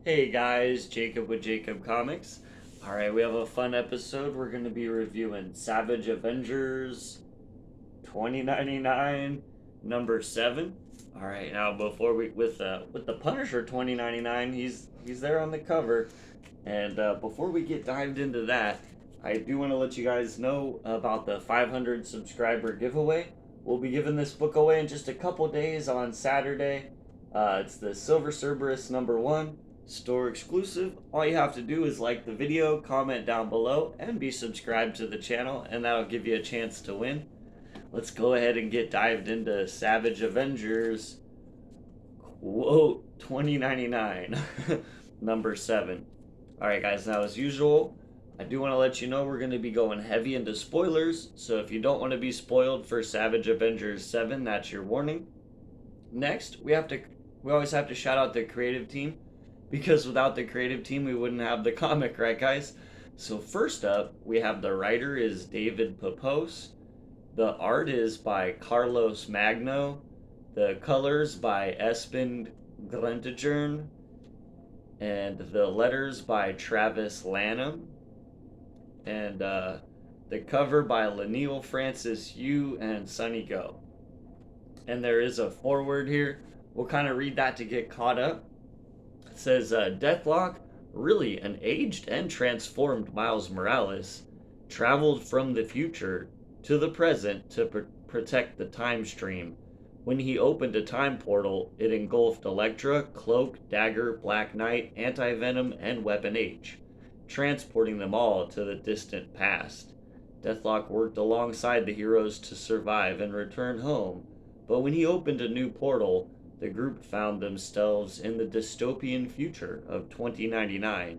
Hey guys, Jacob with Jacob Comics. Alright, we have a fun episode. We're going to be reviewing Savage Avengers 2099 number 7. Alright, now before we with the Punisher 2099, he's there on the cover. And before we get dived into that, I do want to let you guys know about the 500 subscriber giveaway. We'll be giving this book away in just a couple days on Saturday. It's the Silver Cerberus number 1, store exclusive. All you have to do is like the video, comment down below, and be subscribed to the channel, and that'll give you a chance to win. Let's go ahead and get dived into Savage Avengers quote 2099 number 7. Alright guys, now as usual, I do want to let you know we're going to be going heavy into spoilers, so if you don't want to be spoiled for Savage Avengers 7, that's your warning. Next, we always have to shout out the creative team, because without the creative team we wouldn't have the comic, right guys? So first up, we have the writer is David Papos, the art is by Carlos Magno, the colors by Espen Glentegern, and the letters by Travis Lanham, and the cover by Laniel Francis Yu and Sunny Go. And there is a foreword here. We'll kind of read that to get caught up. It says, Deathlock, really an aged and transformed Miles Morales, traveled from the future to the present to protect the time stream. When he opened a time portal, it engulfed Elektra, Cloak, Dagger, Black Knight, Anti-Venom, and Weapon H, transporting them all to the distant past. Deathlock worked alongside the heroes to survive and return home, but when he opened a new portal, the group found themselves in the dystopian future of 2099.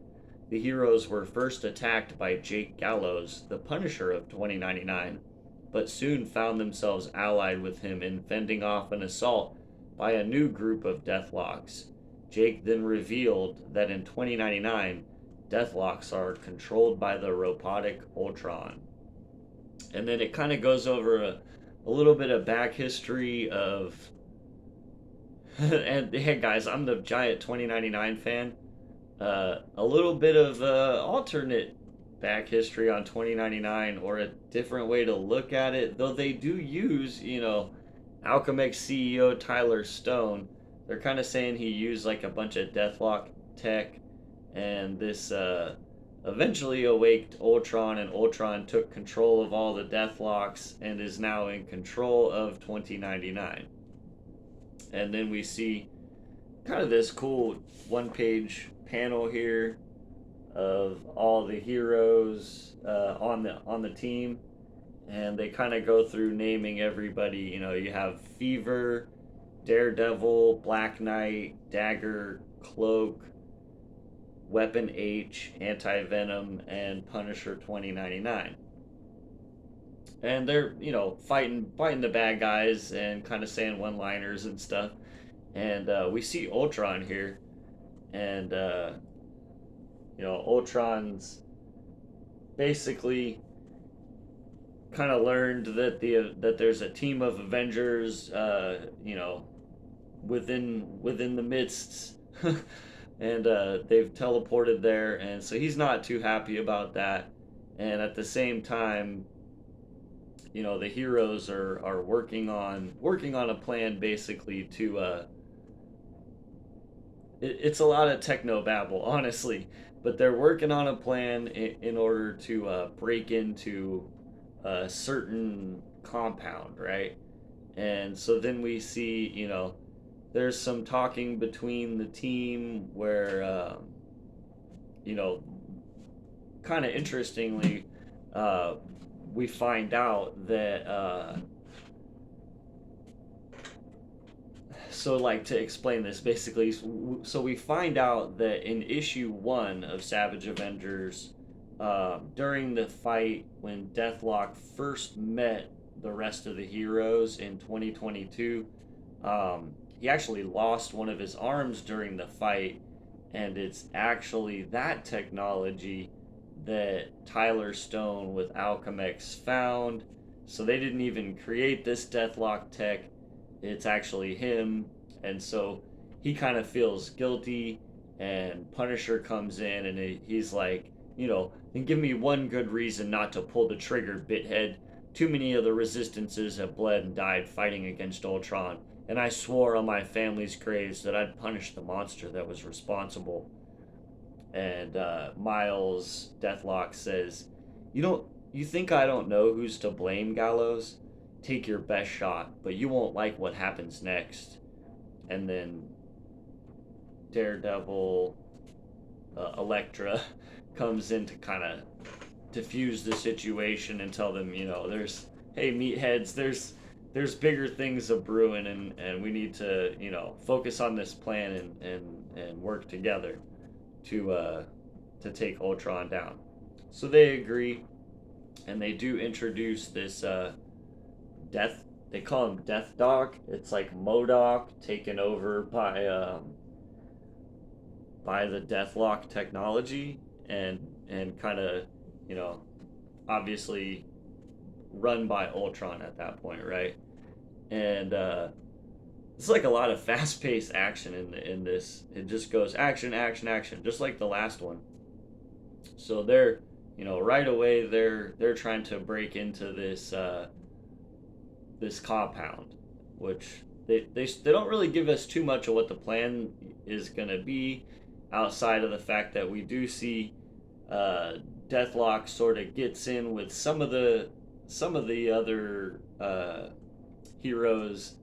The heroes were first attacked by Jake Gallows, the Punisher of 2099, but soon found themselves allied with him in fending off an assault by a new group of Deathlocks. Jake then revealed that in 2099, Deathlocks are controlled by the robotic Ultron. And then it kind of goes over a little bit of back history of and hey guys, I'm the giant 2099 fan. A little bit of alternate back history on 2099, or a different way to look at it, though they do use, Alchemix CEO Tyler Stone. They're kind of saying he used like a bunch of Deathlock tech, and this eventually awaked Ultron, and Ultron took control of all the Deathlocks and is now in control of 2099. And then we see kind of this cool one-page panel here of all the heroes on the team, and they kind of go through naming everybody. You have Fever, Daredevil, Black Knight, Dagger, Cloak, Weapon H, Anti-Venom, and Punisher 2099. And they're fighting the bad guys and kind of saying one-liners and stuff. And we see Ultron here, and Ultron's basically kind of learned that there's a team of Avengers, within the midst, and they've teleported there, and so he's not too happy about that. And at the same time, the heroes are working on a plan basically to it's a lot of techno babble, honestly, but they're working on a plan in order to break into a certain compound, right? And so then we see, there's some talking between the team where, kind of interestingly, we find out that so like to explain this basically, so we find out that in issue 1 of Savage Avengers, during the fight when Deathlock first met the rest of the heroes in 2022, he actually lost one of his arms during the fight, and it's actually that technology that Tyler Stone with Alchemix found. So they didn't even create this Deathlock tech, it's actually him. And so he kind of feels guilty, and Punisher comes in and he's like, then give me one good reason not to pull the trigger, Bithead. Too many of the resistances have bled and died fighting against Ultron, and I swore on my family's graves that I'd punish the monster that was responsible. And Miles Deathlock says, You think I don't know who's to blame, Gallows? Take your best shot, but you won't like what happens next." And then Daredevil, Elektra comes in to kind of diffuse the situation and tell them, hey, meatheads, there's bigger things a brewing, and we need to, focus on this plan and work together to take Ultron down. So they agree, and they do introduce this Death. They call him Death Doc. It's like MODOK taken over by the Deathlock technology, and kind of, you know, obviously run by Ultron at that point, right? And it's like a lot of fast-paced action in this. It just goes action, action, action, just like the last one. So they're, right away they're trying to break into this compound, which they don't really give us too much of what the plan is gonna be, outside of the fact that we do see Deathlock sort of gets in with some of the other heroes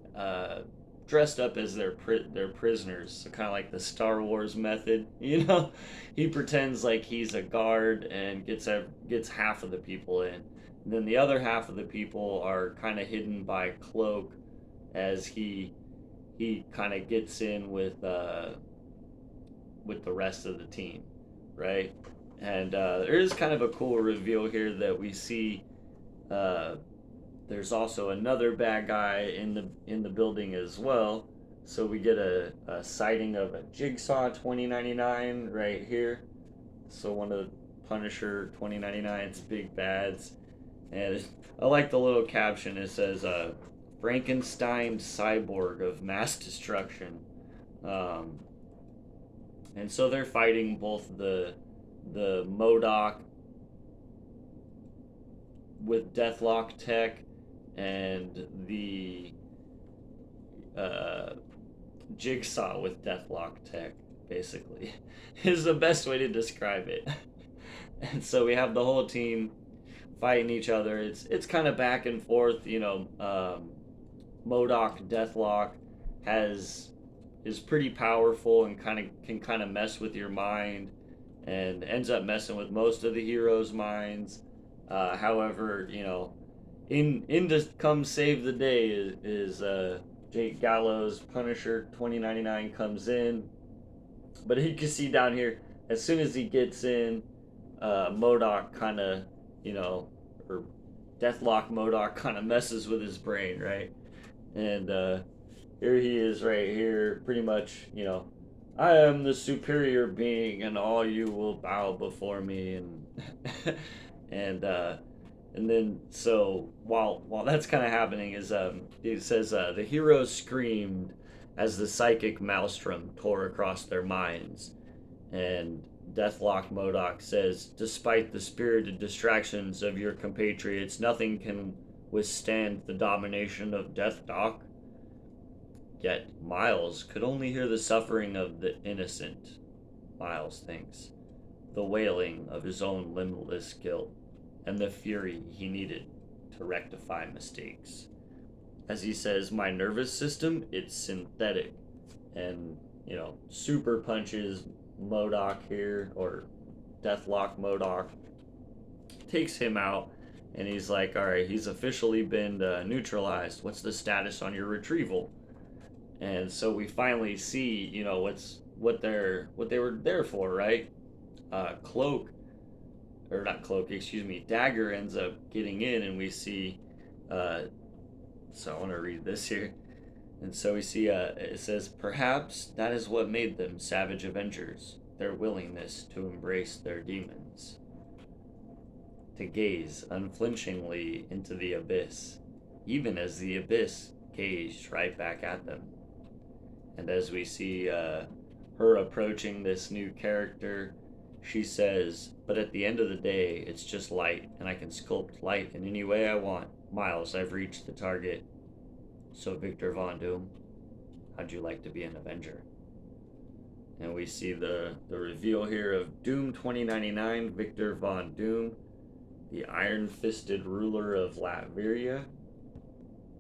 dressed up as their prisoners, so kind of like the Star Wars method. He pretends like he's a guard and gets half of the people in. And then the other half of the people are kind of hidden by cloak, as he kind of gets in with the rest of the team, right? And there is kind of a cool reveal here that we see. There's also another bad guy in the building as well. So we get a sighting of a Jigsaw 2099 right here. So one of the Punisher 2099's big bads. And I like the little caption. It says, Frankenstein cyborg of mass destruction. And so they're fighting both the MODOK with Deathlock tech and the Jigsaw with Deathlock tech, basically, is the best way to describe it. And so we have the whole team fighting each other. It's kind of back and forth. MODOK Deathlock is pretty powerful and can mess with your mind, and ends up messing with most of the heroes' minds. However, in to come save the day is Jake Gallows. Punisher 2099 comes in, but you can see down here, as soon as he gets in, MODOK kind of, or Deathlock MODOK kind of messes with his brain, right? And here he is right here, pretty much, I am the superior being, and all you will bow before me, and and then so while that's kind of happening, is it says the heroes screamed as the psychic maelstrom tore across their minds, and Deathlock MODOK says, despite the spirited distractions of your compatriots, nothing can withstand the domination of Death Doc. Yet Miles could only hear the suffering of the innocent, Miles thinks, the wailing of his own limitless guilt, and the fury he needed to rectify mistakes. As he says, my nervous system, it's synthetic. And, super punches MODOK here, or Deathlock MODOK, takes him out, and he's like, alright, he's officially been neutralized. What's the status on your retrieval? And so we finally see, what they were there for, right? Dagger ends up getting in, and we see, so I want to read this here. And so we see, it says, perhaps that is what made them savage Avengers, their willingness to embrace their demons, to gaze unflinchingly into the abyss, even as the abyss gazed right back at them. And as we see her approaching this new character, she says, "But at the end of the day, it's just light, and I can sculpt light in any way I want. Miles, I've reached the target. So, Victor Von Doom, how'd you like to be an Avenger?" And we see the reveal here of Doom 2099, Victor Von Doom, the iron-fisted ruler of Latveria.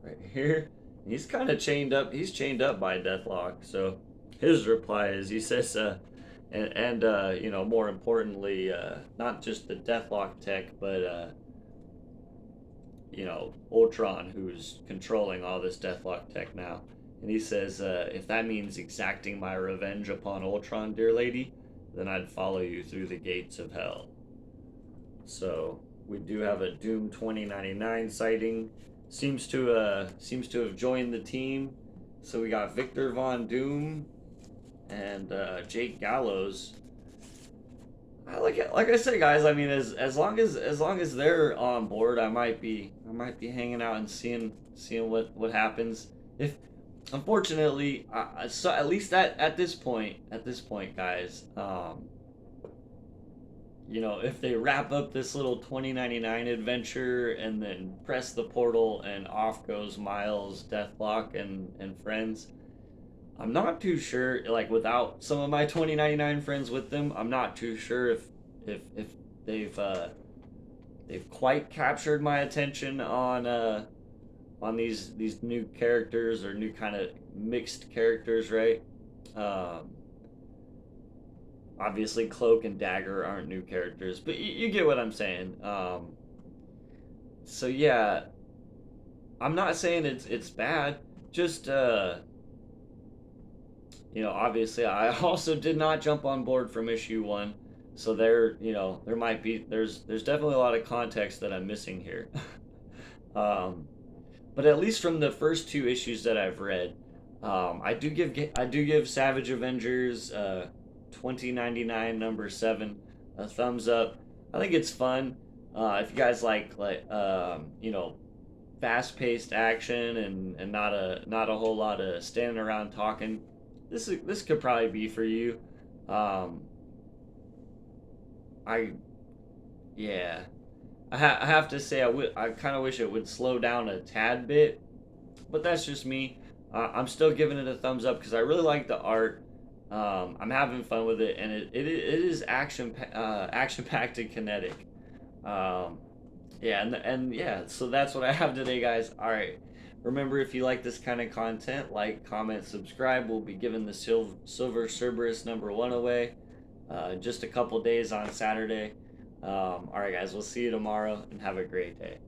Right here. He's kind of chained up. He's chained up by Deathlock. So his reply is, he says, you know, more importantly, not just the Deathlock tech, but you know, Ultron, who's controlling all this Deathlock tech now. And he says, if that means exacting my revenge upon Ultron, dear lady, then I'd follow you through the gates of hell. So we do have a Doom 2099 sighting. Seems to have joined the team. So we got Victor Von Doom and Jake Gallows. Like I said, guys. I mean, as long as they're on board, I might be hanging out and seeing what happens. If unfortunately, so at least at this point, guys, you know, if they wrap up this little 2099 adventure and then press the portal and off goes Miles, Deathlock, and friends, I'm not too sure. Like without some of my 2099 friends with them, I'm not too sure if they've quite captured my attention on these new characters, or new kind of mixed characters, right? Obviously, Cloak and Dagger aren't new characters, but you get what I'm saying. So yeah, I'm not saying it's bad. Just you know, obviously, I also did not jump on board from issue 1, so there's definitely a lot of context that I'm missing here. But at least from the first 2 issues that I've read, I do give Savage Avengers 2099 number 7 a thumbs up. I think it's fun. If you guys like you know, fast paced action and not a whole lot of standing around talking, this could probably be for you. I yeah. I have to say, I kind of wish it would slow down a tad bit, but that's just me. I'm still giving it a thumbs up because I really like the art. I'm having fun with it, and it is action packed and kinetic. Yeah, and yeah, so that's what I have today, guys. All right, remember, if you like this kind of content, like, comment, subscribe. We'll be giving the Silver Cerberus number 1 away just a couple days on Saturday. All right, guys, we'll see you tomorrow, and have a great day.